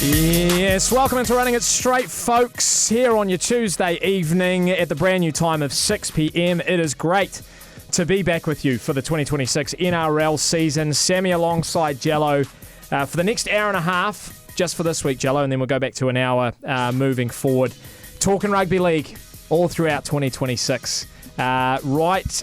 Yes, welcome into Running It Straight, folks, here on your Tuesday evening at the brand new time of 6 p.m. It is great to be back with you for the 2026 NRL season. Sammy alongside Jello for the next hour and a half, just for this week, Jello, and then we'll go back to an hour moving forward. Talking rugby league all throughout 2026. Right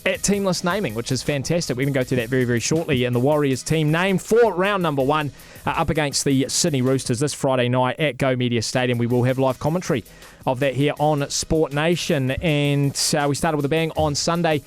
at teamless naming, which is fantastic. We can go through that very, very shortly. And the Warriors team named for round number one up against the Sydney Roosters this Friday night at Go Media Stadium. We will have live commentary of that here on Sport Nation. And we started with a bang on Sunday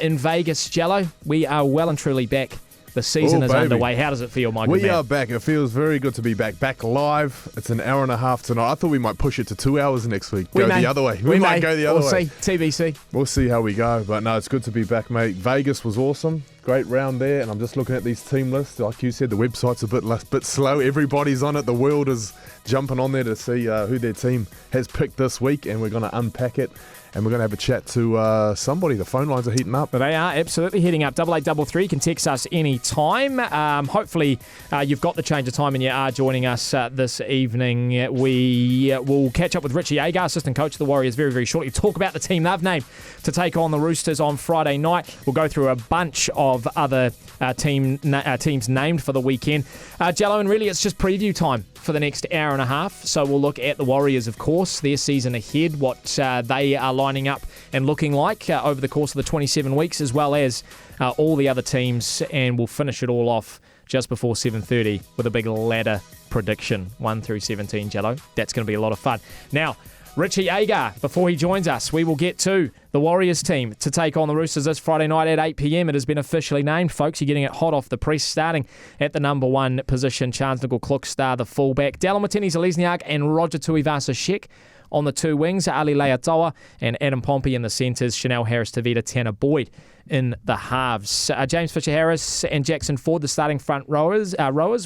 in Vegas. Jello, we are well and truly back. The season is underway. How does it feel, my good man? We are back. It feels very good to be back. Back live. It's an hour and a half tonight. I thought we might push it to 2 hours next week. Go the other way. We might go the other way. We'll see. TBC. We'll see how we go. But no, it's good to be back, mate. Vegas was awesome. Great round there. And I'm just looking at these team lists. Like you said, the website's a bit slow. Everybody's on it. The world is jumping on there to see who their team has picked this week. And we're going to unpack it. And we're going to have a chat to somebody. The phone lines are heating up. They are absolutely heating up. 8833, you can text us any time. Hopefully, you've got the change of time and you are joining us this evening. We will catch up with Richie Agar, assistant coach of the Warriors, very, very shortly. Talk about the team they've named to take on the Roosters on Friday night. We'll go through a bunch of other teams named for the weekend. Jello, and really it's just preview time for the next hour and a half. So we'll look at the Warriors, of course, their season ahead, what they are lining up and looking like over the course of the 27 weeks, as well as all the other teams. And we'll finish it all off just before 7:30 with a big ladder prediction, 1 through 17, Jello. That's going to be a lot of fun. Now, Richie Agar, before he joins us, we will get to the Warriors team to take on the Roosters this Friday night at 8 p.m. It has been officially named, folks. You're getting it hot off the press, starting at the number one position. Charles Klukstad, the fullback. Dallin Watene-Zelezniak and Roger Tuivasa-Sheck on the two wings. Ali Leatoa and Adam Pompey in the centres. Chanel Harris-Tavita, Tanner Boyd in the halves. James Fisher-Harris and Jackson Ford, the starting front rowers.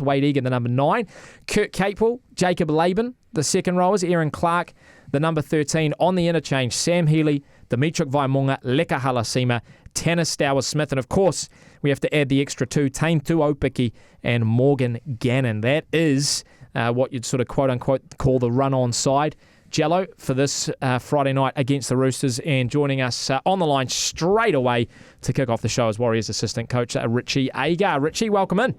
Wade Egan, the number 9. Kurt Capewell, Jacob Laban, the second rowers. Aaron Clark, the number 13 on the interchange. Sam Healy, Dimitri Vaimunga, Leka Halasima, Tanner Stowers-Smith, and of course, we have to add the extra two, Tain Tuopiki and Morgan Gannon. That is what you'd sort of quote-unquote call the run-on side. Jello for this Friday night against the Roosters, and joining us on the line straight away to kick off the show is Warriors assistant coach Richie Agar. Richie, welcome in.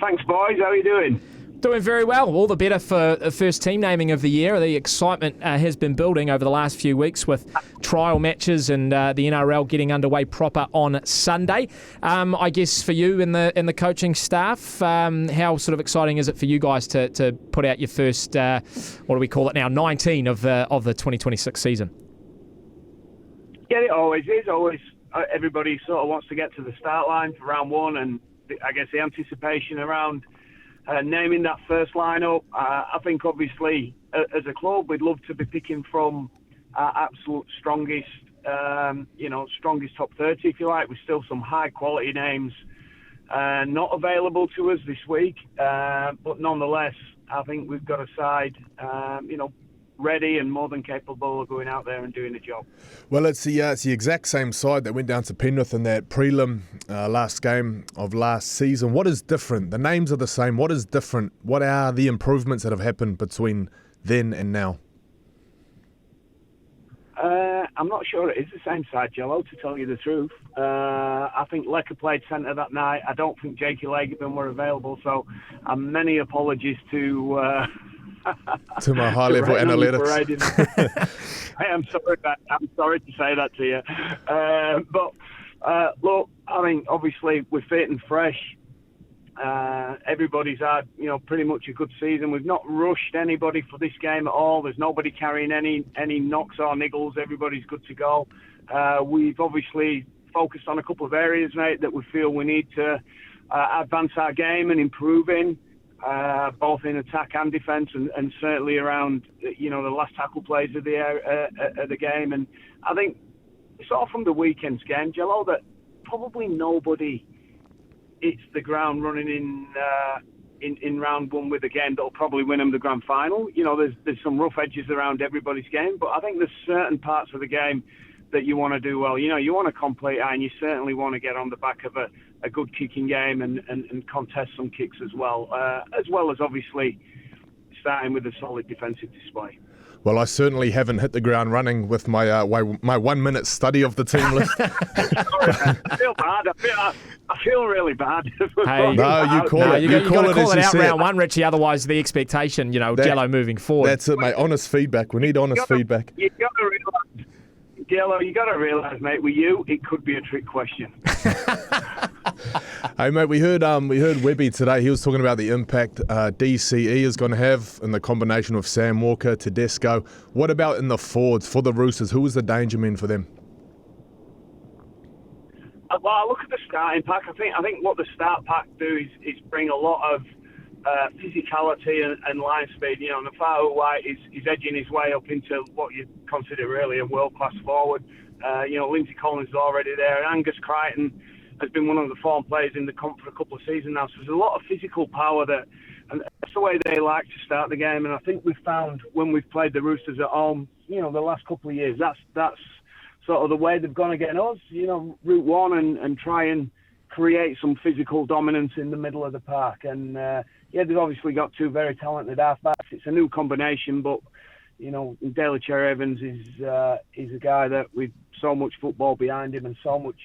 Thanks, boys. How are you doing? Doing very well. All the better for the first team naming of the year. The excitement has been building over the last few weeks with trial matches and the NRL getting underway proper on Sunday. I guess for you and the coaching staff, how sort of exciting is it for you guys to put out your first, what do we call it now, 19 of the 2026 season? Yeah, it always is. Everybody sort of wants to get to the start line for round one, and I guess the anticipation around naming that first lineup. I think obviously as a club we'd love to be picking from our absolute strongest top 30 if you like, with still some high quality names not available to us this week, but nonetheless I think we've got a side ready and more than capable of going out there and doing the job. Well, it's the exact same side that went down to Penrith in that prelim last game of last season. What is different? The names are the same. What is different? What are the improvements that have happened between then and now? I'm not sure it is the same side, Jello, to tell you the truth. I think Leka played centre that night. I don't think Jakey Lagerben were available, so many apologies to to my high-level analytics. I am sorry to say that to you. But look, I mean, obviously we're fit and fresh. Everybody's had, pretty much a good season. We've not rushed anybody for this game at all. There's nobody carrying any knocks or niggles. Everybody's good to go. We've obviously focused on a couple of areas, mate, that we feel we need to advance our game and improve in. Both in attack and defence, and certainly around the last tackle plays of the game. And I think sort of from the weekend's game, Jello, that probably nobody hits the ground running in round one with a game that'll probably win them the grand final. There's some rough edges around everybody's game, but I think there's certain parts of the game that you want to do well. You know, you want to complete and you certainly want to get on the back of a good kicking game and contest some kicks as well as obviously starting with a solid defensive display. Well, I certainly haven't hit the ground running with my 1 minute study of the team list. I feel bad. I feel really bad. Hey, no, you call it. You got to call it out said. round one, Richie. Otherwise, the expectation, Jello moving forward. That's it, mate. Honest feedback. We need honest feedback. You got to realise, Jello. You got to realise, mate. With you, it could be a trick question. Hey, mate. We heard Webby today. He was talking about the impact DCE is going to have in the combination of Sam Walker, Tedesco. What about in the forwards for the Roosters? Who was the danger man for them? Well, I look at the starting pack. I think what the start pack do is bring a lot of physicality and line speed. You know, and the Hewat is edging his way up into what you consider really a world-class forward. Lindsay Collins is already there, and Angus Crichton has been one of the form players in the comp for a couple of seasons now. So there's a lot of physical power and that's the way they like to start the game. And I think we've found when we've played the Roosters at home, the last couple of years, that's sort of the way they've gone against us, route one and try and create some physical dominance in the middle of the park. And they've obviously got two very talented halfbacks. It's a new combination, but Daly Cherry-Evans is a guy that with so much football behind him and so much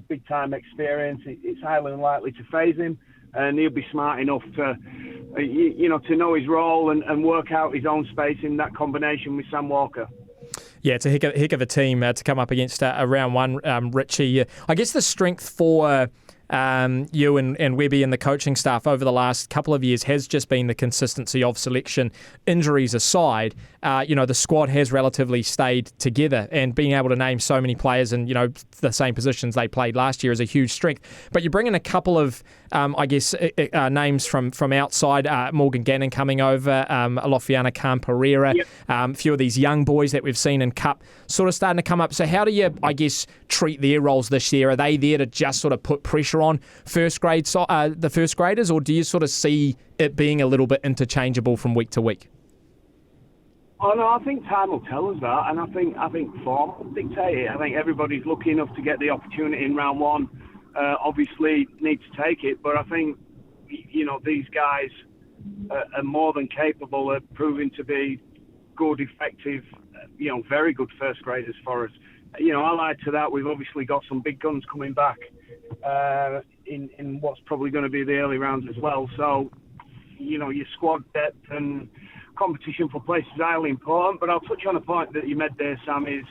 big time experience, it's highly unlikely to faze him, and he'll be smart enough to to know his role and work out his own space in that combination with Sam Walker. Yeah, it's a heck of a team to come up against a round one, Richie. I guess the strength for you and Webby and the coaching staff over the last couple of years has just been the consistency of selection. Injuries aside, the squad has relatively stayed together, and being able to name so many players in the same positions they played last year is a huge strength. But you bring in a couple of names from outside. Morgan Gannon coming over, Alofiana Khan Pereira, a few of these young boys that we've seen in Cup sort of starting to come up. So how do you, treat their roles this year? Are they there to just sort of put pressure on the first graders, or do you sort of see it being a little bit interchangeable from week to week? Oh no, I think time will tell us that, and I think form will dictate it. I think everybody's lucky enough to get the opportunity in round one. Obviously, need to take it, but I think these guys are more than capable of proving to be good, effective, very good first graders for us. Allied to that, we've obviously got some big guns coming back in what's probably going to be the early rounds as well. So, your squad depth and competition for place is highly important. But I'll touch on a point that you made there, Sam, is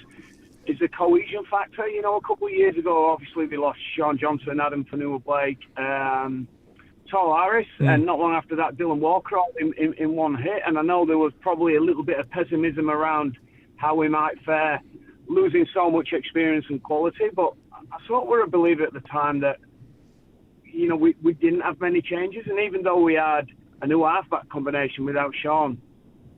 the cohesion factor. A couple of years ago, obviously, we lost Sean Johnson, Adam Fanua-Blake, Tol Harris, and not long after that, Dylan Walker in one hit. And I know there was probably a little bit of pessimism around how we might fare, losing so much experience and quality. But I sort of were a believer at the time that, we didn't have many changes. And even though we had a new halfback combination without Sean,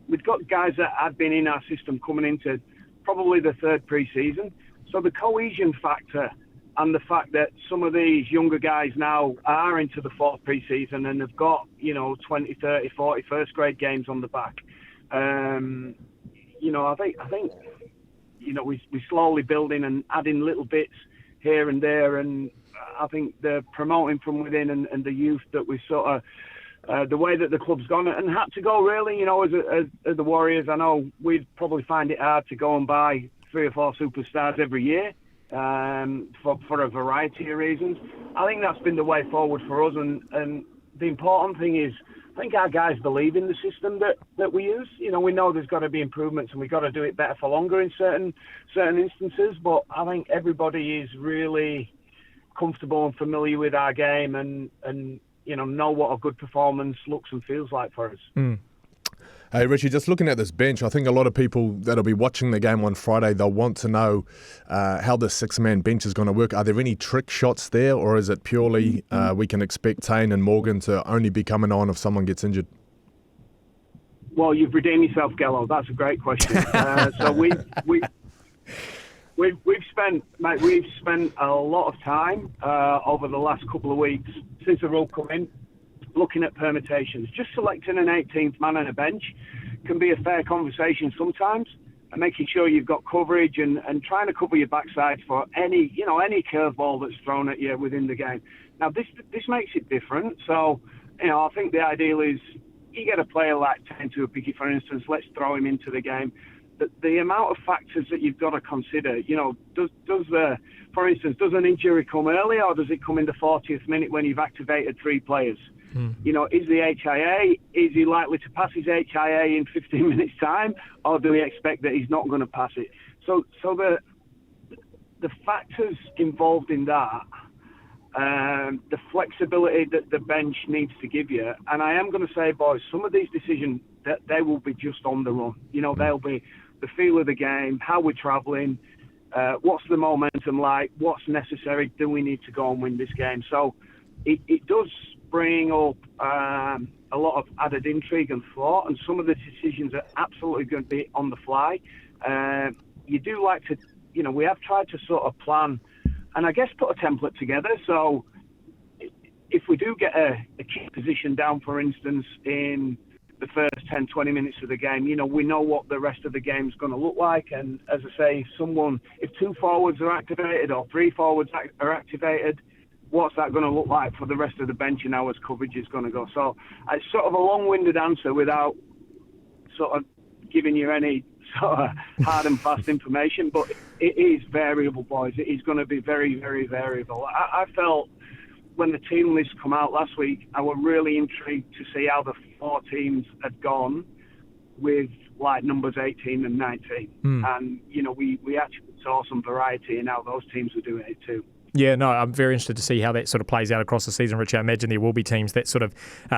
we've got guys that had been in our system coming into probably the third pre-season. So the cohesion factor and the fact that some of these younger guys now are into the fourth pre-season and have got, 20, 30, 40 first grade games on the back. I think we're slowly building and adding little bits here and there, and I think the promoting from within and the youth that we sort of the way that the club's gone and had to go really, as the Warriors. I know we'd probably find it hard to go and buy 3 or 4 superstars every year for a variety of reasons. I think that's been the way forward for us, and the important thing is I think our guys believe in the system that we use. We know there's got to be improvements and we've got to do it better for longer in certain instances, but I think everybody is really comfortable and familiar with our game and know what a good performance looks and feels like for us. Hey, Richie, just looking at this bench, I think a lot of people that'll be watching the game on Friday, they'll want to know how the 6-man bench is going to work. Are there any trick shots there, or is it purely we can expect Tane and Morgan to only be coming on if someone gets injured? Well, you've redeemed yourself, Gallo. That's a great question. So we've spent a lot of time over the last couple of weeks since the rule come in, looking at permutations. Just selecting an 18th man on a bench can be a fair conversation sometimes, making sure you've got coverage and trying to cover your backside for any curveball that's thrown at you within the game. Now, this makes it different. So, I think the ideal is you get a player like Tentu Apiki, for instance, let's throw him into the game. The amount of factors that you've got to consider, for instance, does an injury come early or does it come in the 40th minute when you've activated 3 players? Is the HIA, is he likely to pass his HIA in 15 minutes time, or do we expect that he's not going to pass it? So the factors involved in that, the flexibility that the bench needs to give you, and I am going to say, boys, some of these decisions, that they will be just on the run. They'll be the feel of the game, how we're travelling, what's the momentum like, what's necessary, do we need to go and win this game? So it does bring up a lot of added intrigue and thought, and some of the decisions are absolutely going to be on the fly. You do like to, we have tried to sort of plan and I guess put a template together. So if we do get a key position down, for instance, in the first 10, 20 minutes of the game, we know what the rest of the game is going to look like. And as I say, if 2 forwards are activated or 3 forwards are activated, what's that going to look like for the rest of the bench and how his coverage is going to go? So it's sort of a long-winded answer without sort of giving you any sort of hard and fast information, but it is variable, boys. It is going to be very, very variable. I felt when the team list come out last week, I was really intrigued to see how the 4 teams had gone with like numbers 18 and 19. And, we actually saw some variety in how those teams were doing it too. Yeah, no, I'm very interested to see how that sort of plays out across the season, Richie. I imagine there will be teams that sort of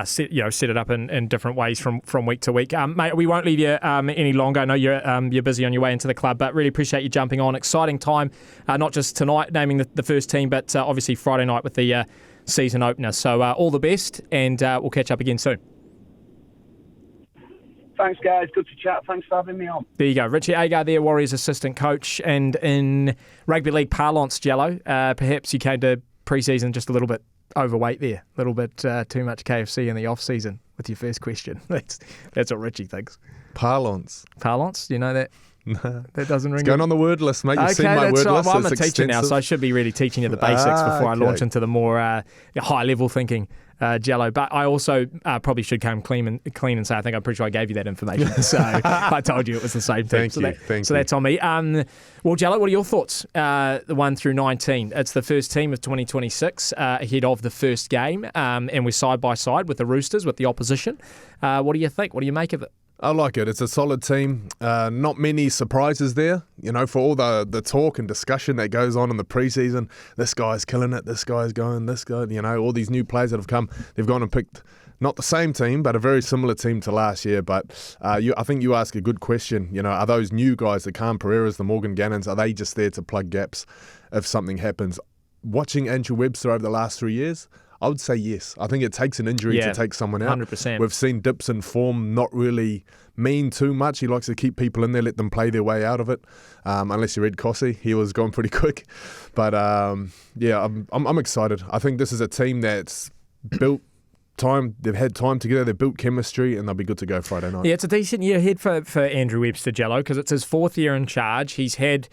set it up in different ways from week to week. Mate, we won't leave you any longer. I know you're busy on your way into the club, but really appreciate you jumping on. Exciting time, not just tonight naming the first team, but obviously Friday night with the season opener. So all the best, and we'll catch up again soon. Thanks, guys. Good to chat. Thanks for having me on. There you go. Richie Agar there, Warriors assistant coach. And in rugby league parlance, Jello, perhaps you came to pre-season just a little bit overweight there. A little bit too much KFC in the off-season with your first question. That's what Richie thinks. Parlance. Parlance? Do you know that? No. That doesn't ring. It's going on the word list, mate. You've seen my word list. Well, I'm a teacher now, so I should be really teaching you the basics before I launch into the more high-level thinking. Jello, but I also probably should come clean and say I'm pretty sure I gave you that information. So I told you it was the same thing. Thank you. That's on me. Well, Jello, what are your thoughts? The 1 through 19. It's the first team of 2026 ahead of the first game, and we're side by side with the Roosters, with the opposition. What do you think? What do you make of it? I like it. It's a solid team. Not many surprises there. For all the talk and discussion that goes on in the preseason. This guy's killing it. This guy's going. This guy. All these new players that have come. They've gone and picked not the same team, but a very similar team to last year. But I think you ask a good question. Are those new guys, the Khan Pereiras, the Morgan Gannons, are they just there to plug gaps if something happens? Watching Andrew Webster over the last 3 years, I would say yes. I think it takes an injury to take someone out. 100%. We've seen dips in form not really mean too much. He likes to keep people in there, let them play their way out of it. Unless you read Kossi, he was going pretty quick. But I'm excited. I think this is a team that's built time. They've had time together. They've built chemistry, and they'll be good to go Friday night. Yeah, it's a decent year ahead for Andrew Webster, Jello, because it's his 4th year in charge. He's had,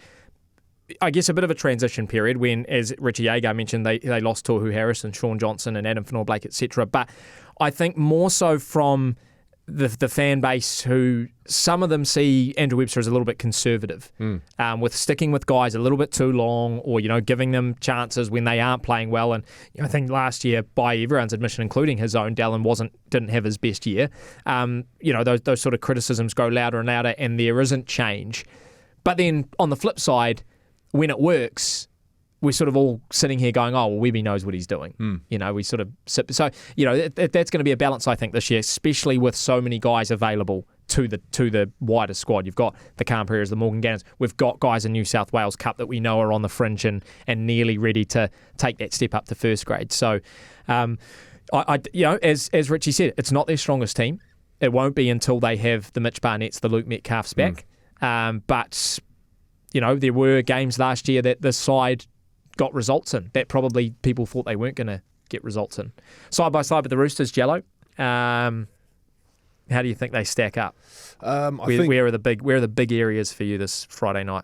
I guess, a bit of a transition period when, as Richie Agar mentioned, they lost Tohu Harris and Sean Johnson and Adam Fenor-Blake, etc. But I think more so from the fan base, who some of them see Andrew Webster as a little bit conservative, with sticking with guys a little bit too long, or giving them chances when they aren't playing well. And I think last year, by everyone's admission, including his own, Dallin didn't have his best year. Those sort of criticisms go louder and louder, and there isn't change. But then on the flip side, when it works, we're sort of all sitting here going, oh, well, Webby knows what he's doing. We sort of sit. So, that's going to be a balance, I think, this year, especially with so many guys available to the wider squad. You've got the Khan Pereiras, the Morgan Gannons. We've got guys in New South Wales Cup that we know are on the fringe and nearly ready to take that step up to first grade. So, as Richie said, it's not their strongest team. It won't be until they have the Mitch Barnetts, the Luke Metcalfs back. But there were games last year that the side got results in that probably people thought they weren't going to get results in. Side by side with the Roosters, Jello. How How do you think they stack up? I think Where are the big areas for you this Friday night?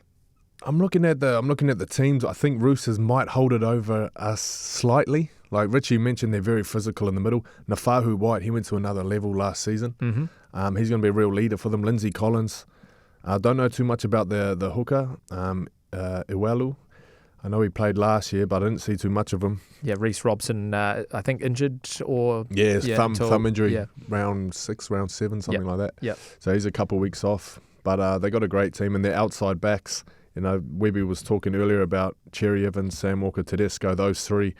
I'm looking at the teams. I think Roosters might hold it over us slightly. Like Richie mentioned, they're very physical in the middle. Nafahu White, he went to another level last season. Mm-hmm. He's going to be a real leader for them. Lindsay Collins. I don't know too much about the hooker, Iwalu. I know he played last year, but I didn't see too much of him. Yeah, Reece Robson, I think injured or... Yeah, thumb injury, yeah. round 6, round 7, something like that. Yeah. So he's a couple of weeks off. But they got a great team, and their outside backs, Webby was talking earlier about Cherry Evans, Sam Walker, Tedesco, those three,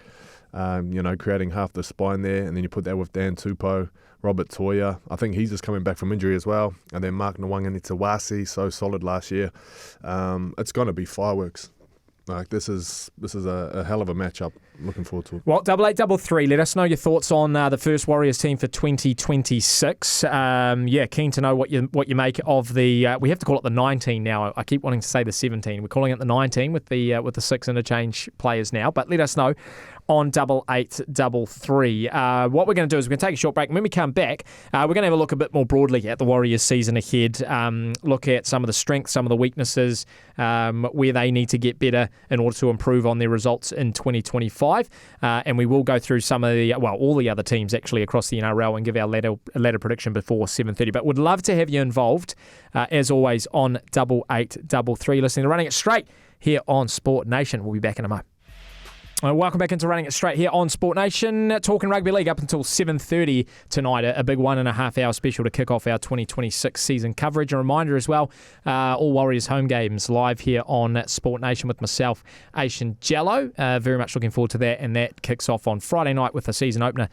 creating half the spine there. And then you put that with Dan Tupou, Robert Toya. I think he's just coming back from injury as well. And then Mark Nwanga-Nitawasi, so solid last year. It's going to be fireworks. Like this is a hell of a matchup. Looking forward to it. Well, 8833, let us know your thoughts on the first Warriors team for 2026. Keen to know what you make of the. We have to call it the 19 now. I keep wanting to say the 17. We're calling it the 19 with the 6 interchange players now. But let us know on 8833. What we're going to do is we're going to take a short break. And when we come back, we're going to have a look a bit more broadly at the Warriors season ahead. Look at some of the strengths, some of the weaknesses, where they need to get better in order to improve on their results in 2025. And we will go through some of all the other teams actually across the NRL and give our ladder prediction before 7:30. But would love to have you involved, as always, on 8833. Listening to Running It Straight here on Sport Nation. We'll be back in a moment. Welcome back into Running It Straight here on Sport Nation. Talking rugby league up until 7:30 tonight. A big 1.5 hour special to kick off our 2026 season coverage. A reminder as well, all Warriors home games live here on Sport Nation with myself, Aishan Jello. Very much looking forward to that. And that kicks off on Friday night with the season opener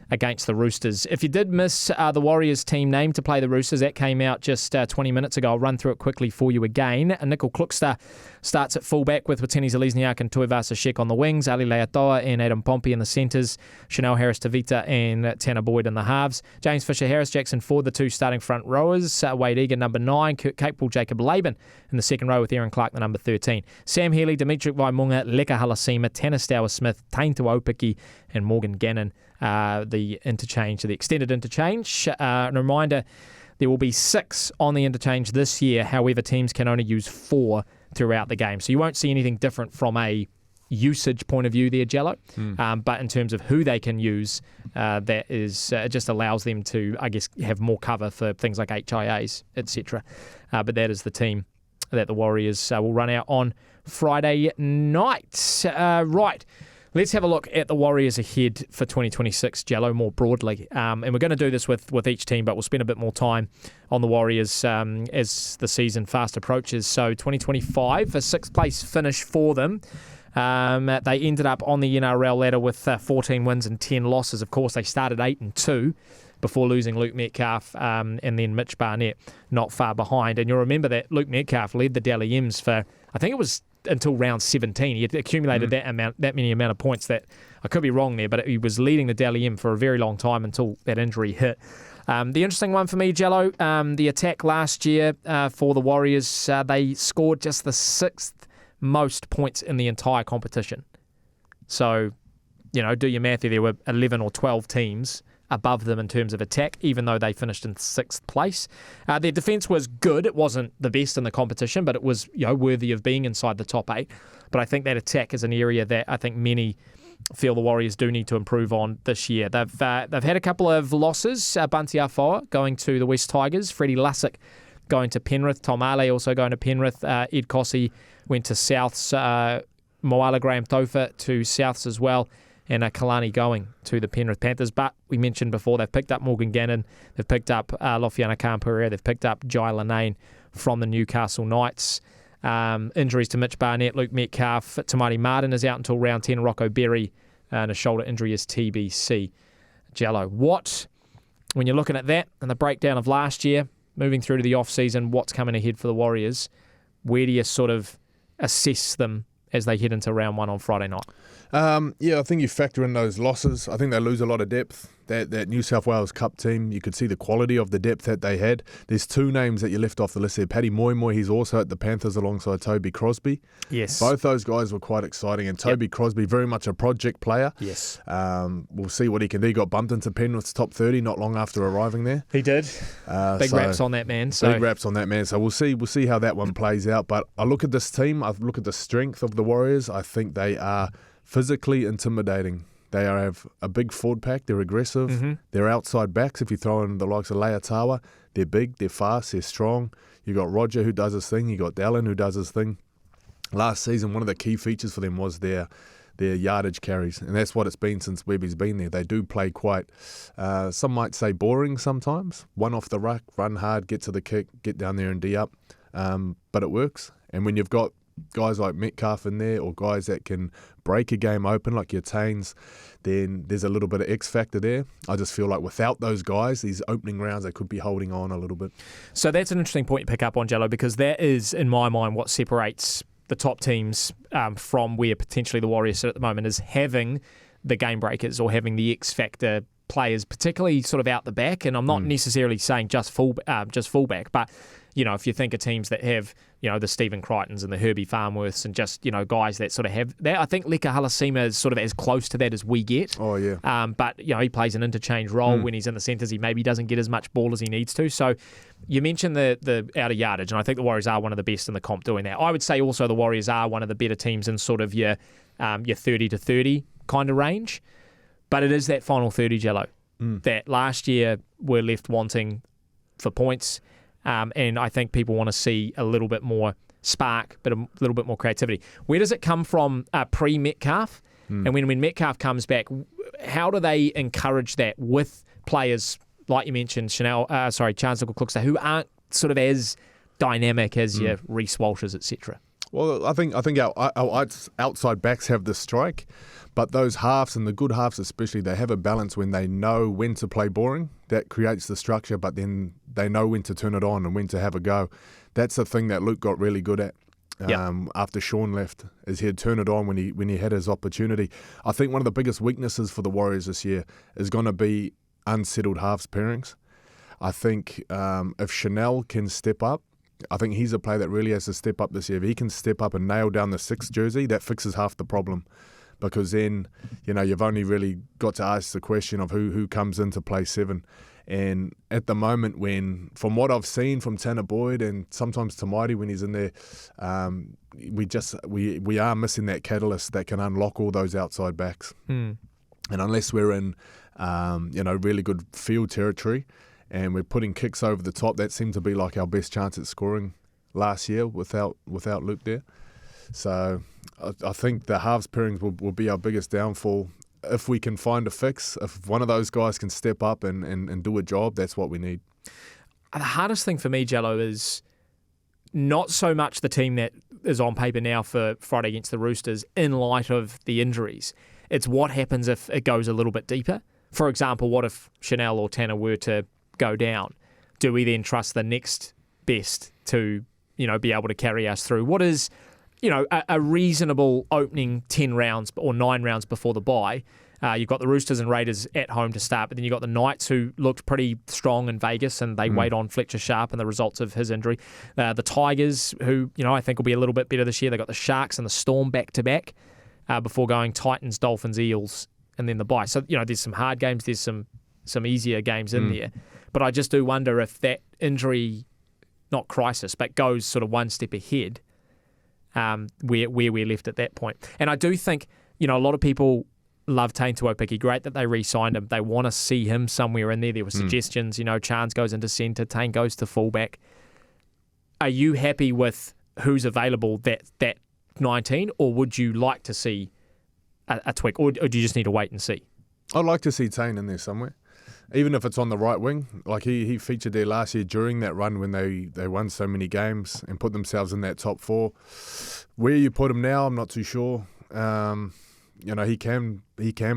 against the Roosters. If you did miss the Warriors team name to play the Roosters, that came out just 20 minutes ago. I'll run through it quickly for you again. Nickel Kluxter starts at fullback with Watini Zelezniak and Tuivasa Sheck on the wings, Ali Leatoa and Adam Pompey in the centres, Chanel Harris-Tavita and Tanner Boyd in the halves, James Fisher-Harris, Jackson Ford, the two starting front rowers, Wade Egan, number 9, Kurt Capewell, Jacob Laban in the second row with Aaron Clark, the number 13, Sam Healy, Dimitri Vaimunga, Leka Halasima, Tanner Stower-Smith, Tain Tuaupiki and Morgan Gannon. The extended interchange. A reminder, there will be 6 on the interchange this year. However, teams can only use 4 throughout the game. So you won't see anything different from a usage point of view there, Jello. But in terms of who they can use, that is it just allows them to, I guess, have more cover for things like HIAs, etc. But that is the team that the Warriors will run out on Friday night. Right. Let's have a look at the Warriors ahead for 2026, Jello, more broadly. And we're going to do this with each team, but we'll spend a bit more time on the Warriors as the season fast approaches. So 2025, a 6th place finish for them. They ended up on the NRL ladder with 14 wins and 10 losses. Of course, they started 8-2 before losing Luke Metcalf and then Mitch Barnett not far behind. And you'll remember that Luke Metcalf led the Dally M's for, I think it was until round 17. He had accumulated that many amount of points. That I could be wrong there, but he was leading the Dally M for a very long time until that injury hit. The interesting one for me, Jello, the attack last year for the Warriors, they scored just the 6th most points in the entire competition. So, do your math here. There were 11 or 12 teams above them in terms of attack, even though they finished in 6th place. Their defence was good. It wasn't the best in the competition, but it was worthy of being inside the top 8. But I think that attack is an area that I think many feel the Warriors do need to improve on this year. They've had a couple of losses. Bunty Afoa going to the West Tigers, Freddie Lussick going to Penrith, Tom Ale also going to Penrith, Ed Cossey went to Souths, Moala Graham Tofa to Souths as well, and Kalani going to the Penrith Panthers. But we mentioned before, they've picked up Morgan Gannon, they've picked up Lofiana Khan-Pereira, they've picked up Jai Lanane from the Newcastle Knights. Injuries to Mitch Barnett, Luke Metcalf, Tamati Martin is out until round 10, Rocco Berry, and a shoulder injury is TBC. Jello, when you're looking at that and the breakdown of last year, moving through to the off-season, what's coming ahead for the Warriors, where do you sort of assess them as they head into round 1 on Friday night? I think you factor in those losses. I think they lose a lot of depth. that New South Wales Cup team, you could see the quality of the depth that they had. There's two names that you left off the list there. Paddy Moy, he's also at the Panthers alongside Toby Crosby. Yes. Both those guys were quite exciting, and Toby Crosby, very much a project player. Yes. We'll see what he can do. He got bumped into Penrith's top 30 not long after arriving there. He did. Big raps on that man. So. Big raps on that man. So we'll see how that one plays out. But I look at this team, I look at the strength of the Warriors. I think they are physically intimidating. They have a big forward pack. They're aggressive. Mm-hmm. They're outside backs. If you throw in the likes of Leatawa, they're big, they're fast, they're strong. You got Roger who does his thing. You got Dallin who does his thing. Last season, one of the key features for them was their yardage carries, and that's what it's been since Webby's been there. They do play quite, some might say boring sometimes. One off the ruck, run hard, get to the kick, get down there and D up. But it works. And when you've got guys like Metcalf in there, or guys that can break a game open like your Taines, then there's a little bit of X factor there. I just feel like without those guys, these opening rounds, they could be holding on a little bit. So that's an interesting point to pick up on, Jello, because that is, in my mind, what separates the top teams from where potentially the Warriors sit at the moment, is having the game breakers or having the X factor players, particularly sort of out the back. And I'm not necessarily saying just fullback, but if you think of teams that have, the Stephen Crichtons and the Herbie Farnworths and just, guys that sort of have that, I think Leka Halasima is sort of as close to that as we get. Oh, yeah. But, he plays an interchange role when he's in the centres. He maybe doesn't get as much ball as he needs to. So you mentioned the outer yardage, and I think the Warriors are one of the best in the comp doing that. I would say also the Warriors are one of the better teams in sort of your 30 to 30 kind of range. But it is that final 30, Jello, that last year we're left wanting for points. And I think people want to see a little bit more spark, but a little bit more creativity. Where does it come from pre-Metcalf? And when Metcalf comes back, how do they encourage that with players like you mentioned, Chance Nickel-Cluxter, who aren't sort of as dynamic as your Reece Walshers, etc.? Well, I think our outside backs have the strike, but those halves, and the good halves especially, they have a balance when they know when to play boring. That creates the structure, but then they know when to turn it on and when to have a go. That's the thing that Luke got really good at after Sean left, is he'd turn it on when he had his opportunity. I think one of the biggest weaknesses for the Warriors this year is going to be unsettled halves pairings. I think if Chanel can step up, I think he's a player that really has to step up this year. If he can step up and nail down the 6th jersey, that fixes half the problem. Because then, you've only really got to ask the question of who comes in to play 7. And at the moment, from what I've seen from Tanner Boyd and sometimes Tamaiti when he's in there, we are missing that catalyst that can unlock all those outside backs. And unless we're in, really good field territory, and we're putting kicks over the top, that seemed to be like our best chance at scoring last year without Luke there. So I think the halves pairings will be our biggest downfall. If we can find a fix, if one of those guys can step up and do a job, that's what we need. The hardest thing for me, Jello, is not so much the team that is on paper now for Friday against the Roosters in light of the injuries. It's what happens if it goes a little bit deeper. For example, what if Chanel or Tanner were to go down? Do we then trust the next best to, be able to carry us through? What is, a reasonable opening 10 rounds or 9 rounds before the bye? You've got the Roosters and Raiders at home to start, but then you've got the Knights, who looked pretty strong in Vegas, and they wait on Fletcher Sharp and the results of his injury. The Tigers, who, I think will be a little bit better this year. They've got the Sharks and the Storm back-to-back before going Titans, Dolphins, Eels, and then the bye. So, there's some hard games, there's some easier games in there. But I just do wonder if that injury, not crisis, but goes sort of one step ahead, where we're left at that point. And I do think, a lot of people love Taine Tuopiki. Great that they re-signed him. They want to see him somewhere in there. There were suggestions, Chance goes into centre, Taine goes to fullback. Are you happy with who's available that 19, or would you like to see a tweak, or do you just need to wait and see? I'd like to see Taine in there somewhere. Even if it's on the right wing, like he featured there last year during that run when they won so many games and put themselves in that top 4. Where you put him now, I'm not too sure. He can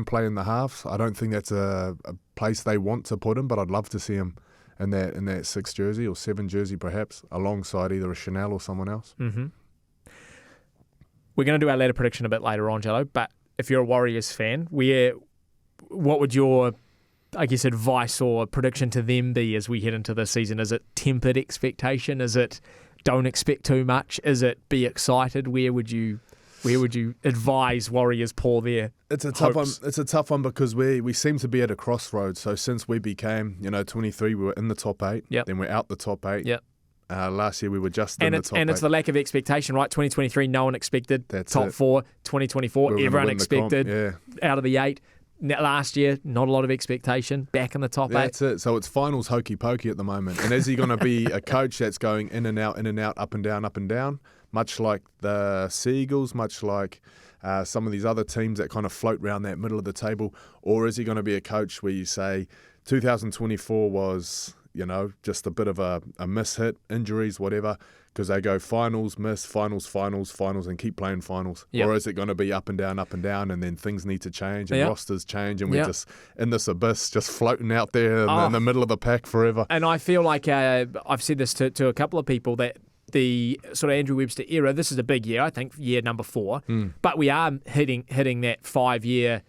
play in the halves. I don't think that's a place they want to put him, but I'd love to see him in that 6th jersey or 7 jersey perhaps, alongside either a Chanel or someone else. Mm-hmm. We're going to do our ladder prediction a bit later on, Jello, but if you're a Warriors fan, what would your I guess, advice or prediction to them be as we head into this season? Is it tempered expectation? Is it don't expect too much? Is it be excited? Where would you advise Warriors pour their It's a tough hopes? one. It's a tough one because we seem to be at a crossroads. So since we became 23, we were in the top 8. Yep. Then we're out the top 8. Yep. Last year we were just in the top 8. And it's the lack of expectation, right? 2023, no one expected. That's top it. 4. 2024, We were gonna everyone win the comp, expected. Out of the 8. Last year, not a lot of expectation. Back in the top 8. That's it. So it's finals hokey pokey at the moment. And is he going to be a coach that's going in and out, up and down, much like the Seagulls, much like some of these other teams that kind of float around that middle of the table? Or is he going to be a coach where you say 2024 was, just a bit of a miss-hit, injuries, whatever, because they go finals, miss, finals, and keep playing finals? Yep. Or is it going to be up and down, and then things need to change and Yep. rosters change and we're Yep. just in this abyss, just floating out there in the middle of the pack forever? And I feel like I've said this to a couple of people that the sort of Andrew Webster era, this is a big year, I think, year number 4, but we are hitting that 5-year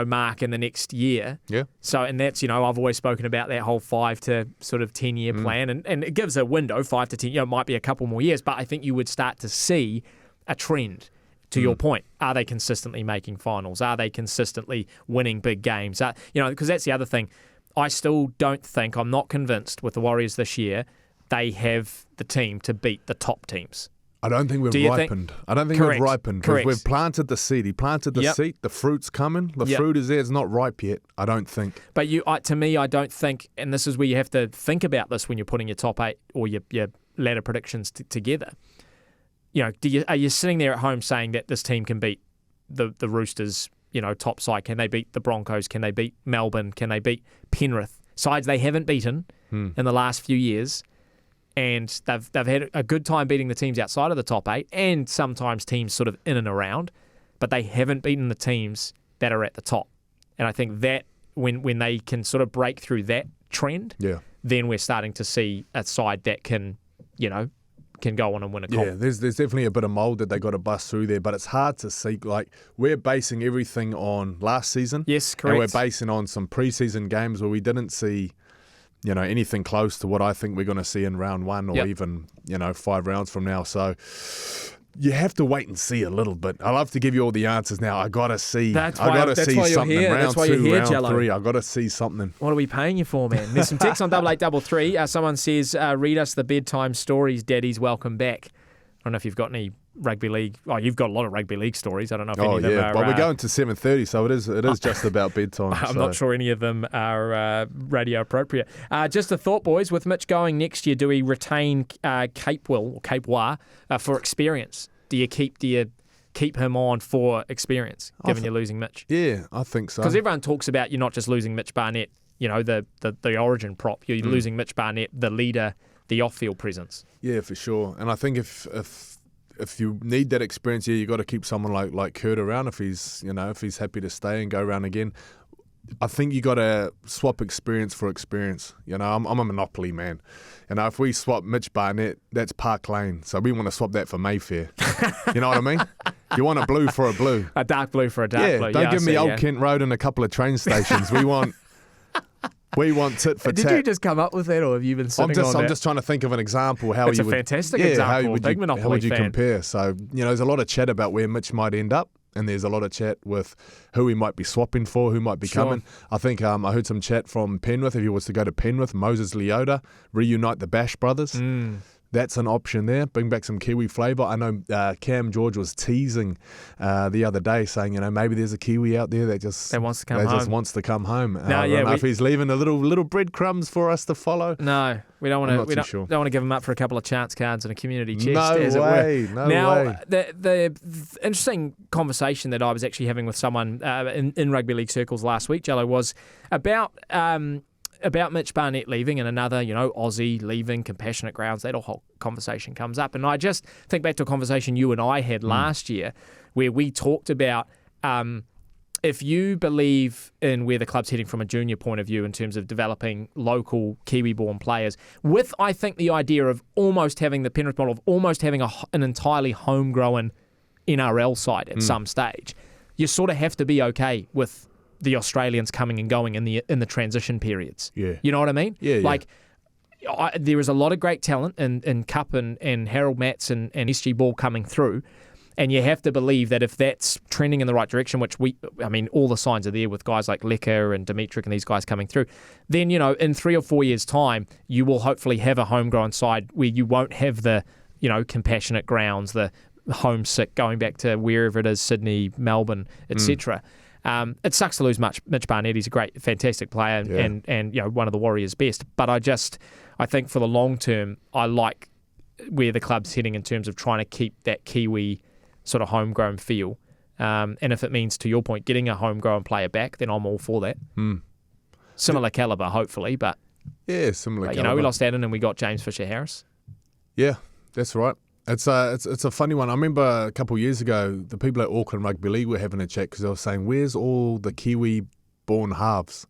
mark in the next year. Yeah. So, and that's, I've always spoken about that whole 5 to sort of 10-year plan, and it gives a window, 5 to 10, it might be a couple more years, but I think you would start to see a trend. To your point, are they consistently making finals? Are they consistently winning big games? Because that's the other thing. I still don't think, I'm not convinced with the Warriors this year, they have the team to beat the top teams. I don't think we've ripened. I don't think Correct. we've ripened. Correct. We've planted the seed. He planted the Yep. seed. The fruit's coming. The Yep. fruit is there. It's not ripe yet, I don't think. But to me, I don't think, and this is where you have to think about this when you're putting your top 8 or your ladder predictions together. Are you sitting there at home saying that this team can beat the Roosters, top side? Can they beat the Broncos? Can they beat Melbourne? Can they beat Penrith? Sides they haven't beaten in the last few years. And they've had a good time beating the teams outside of the top 8 and sometimes teams sort of in and around, but they haven't beaten the teams that are at the top. And I think that when they can sort of break through that trend, then we're starting to see a side that can go on and win a comp. Yeah, there's definitely a bit of mould that they got to bust through there, but it's hard to see. Like, we're basing everything on last season. Yes, correct. And we're basing on some preseason games where we didn't see anything close to what I think we're going to see in round 1 or even, 5 rounds from now. So you have to wait and see a little bit. I love to give you all the answers now. I got to see. That's I got to why see you're something. here. Round That's why 2, you're here, round Jello. 3. I got to see something. What are we paying you for, man? There's some text on 8833. Someone says, read us the bedtime stories, daddies, welcome back. I don't know if you've got any rugby league. Oh, you've got a lot of rugby league stories. I don't know if any of them are... but we're going to 7:30, so it is just about bedtime. I'm not sure any of them are radio appropriate. Just a thought, boys. With Mitch going next year, do we retain Cape for experience? Do you keep him on for experience, given you're losing Mitch? Yeah, I think so. Because everyone talks about you're not just losing Mitch Barnett, the origin prop. You're losing Mitch Barnett, the leader, the off-field presence. Yeah, for sure. And I think if you need that experience, you got to keep someone like Kurt around if he's happy to stay and go around again. I think you got to swap experience for experience. I'm a monopoly man. If we swap Mitch Barnett, that's Park Lane. So we want to swap that for Mayfair. You know what I mean? You want a blue for a blue. A dark blue for a dark blue. Don't give me Old Kent Road and a couple of train stations. We want tit for tat. Did you just come up with that, or have you been sitting on that? I'm just trying to think of an example. It's a fantastic example. Big Monopoly how would you fan. compare? So, there's a lot of chat about where Mitch might end up, and there's a lot of chat with who he might be swapping for, who might be coming. I think I heard some chat from Penrith. If he was to go to Penrith, Moses Leota, reunite the Bash brothers. That's an option there. Bring back some Kiwi flavour. I know Cam George was teasing the other day, saying, maybe there's a Kiwi out there that just wants to come home. Just wants to come home. No, I don't know if he's leaving a little breadcrumbs for us to follow. No, we don't want to. We don't want to give him up for a couple of chance cards and a community chest. No way. Now, the interesting conversation that I was actually having with someone in rugby league circles last week, Jello, was about Mitch Barnett leaving and another, Aussie leaving, compassionate grounds. That whole conversation comes up. And I just think back to a conversation you and I had last year where we talked about if you believe in where the club's heading from a junior point of view in terms of developing local Kiwi-born players, with, I think, the idea of almost having the Penrith model of almost having an entirely homegrown NRL side at some stage, you sort of have to be okay with the Australians coming and going in the transition periods. Yeah. You know what I mean? Yeah. Like, there is a lot of great talent in Cup and Harold Matts and SG Ball coming through, and you have to believe that if that's trending in the right direction, which all the signs are there with guys like Lecker and Dimitrik and these guys coming through, then, in 3 or 4 years' time, you will hopefully have a homegrown side where you won't have the, compassionate grounds, the homesick going back to wherever it is, Sydney, Melbourne, etc. It sucks to lose Mitch Barnett. He's a great, fantastic player and one of the Warriors' best. But I think for the long term, I like where the club's heading in terms of trying to keep that Kiwi sort of homegrown feel. And if it means, to your point, getting a homegrown player back, then I'm all for that. Similar calibre, hopefully, but yeah, similar calibre. We lost Adam and we got James Fisher-Harris. Yeah, that's right. It's a funny one. I remember a couple of years ago, the people at Auckland Rugby League were having a chat because they were saying, where's all the Kiwi-born halves?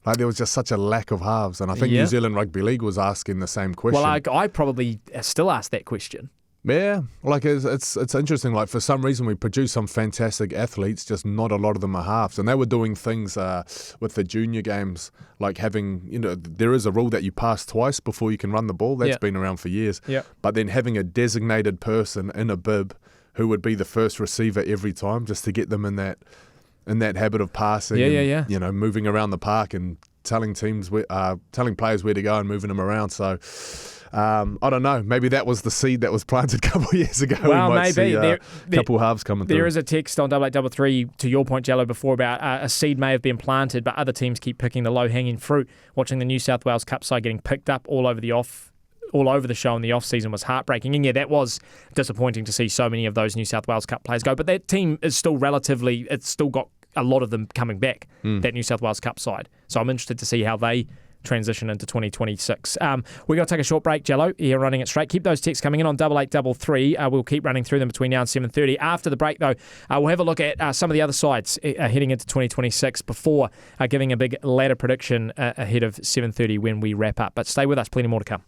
Like, there was just such a lack of halves. And I think New Zealand Rugby League was asking the same question. Well, I probably still ask that question. Yeah, like it's interesting. Like, for some reason, we produce some fantastic athletes, just not a lot of them are halves. And they were doing things with the junior games, like having, there is a rule that you pass twice before you can run the ball. That's been around for years. Yeah. But then having a designated person in a bib who would be the first receiver every time, just to get them in that habit of passing. And, moving around the park and telling players where to go and moving them around. So. I don't know. Maybe that was the seed that was planted a couple of years ago. Well, we might maybe. see a couple halves coming through. There is a text on 8833 to your point, Jello, before about a seed may have been planted, but other teams keep picking the low-hanging fruit. Watching the New South Wales Cup side getting picked up all over the show in the off-season was heartbreaking. And yeah, that was disappointing to see so many of those New South Wales Cup players go. But that team is still it's still got a lot of them coming back, that New South Wales Cup side. So I'm interested to see how they transition into 2026. We're going to take a short break, Jello, here running it straight. Keep those texts coming in on 8833. We'll keep running through them between now and 7:30. After the break, though, we'll have a look at some of the other sides heading into 2026 before giving a big ladder prediction ahead of 7:30 when we wrap up. But stay with us, plenty more to come.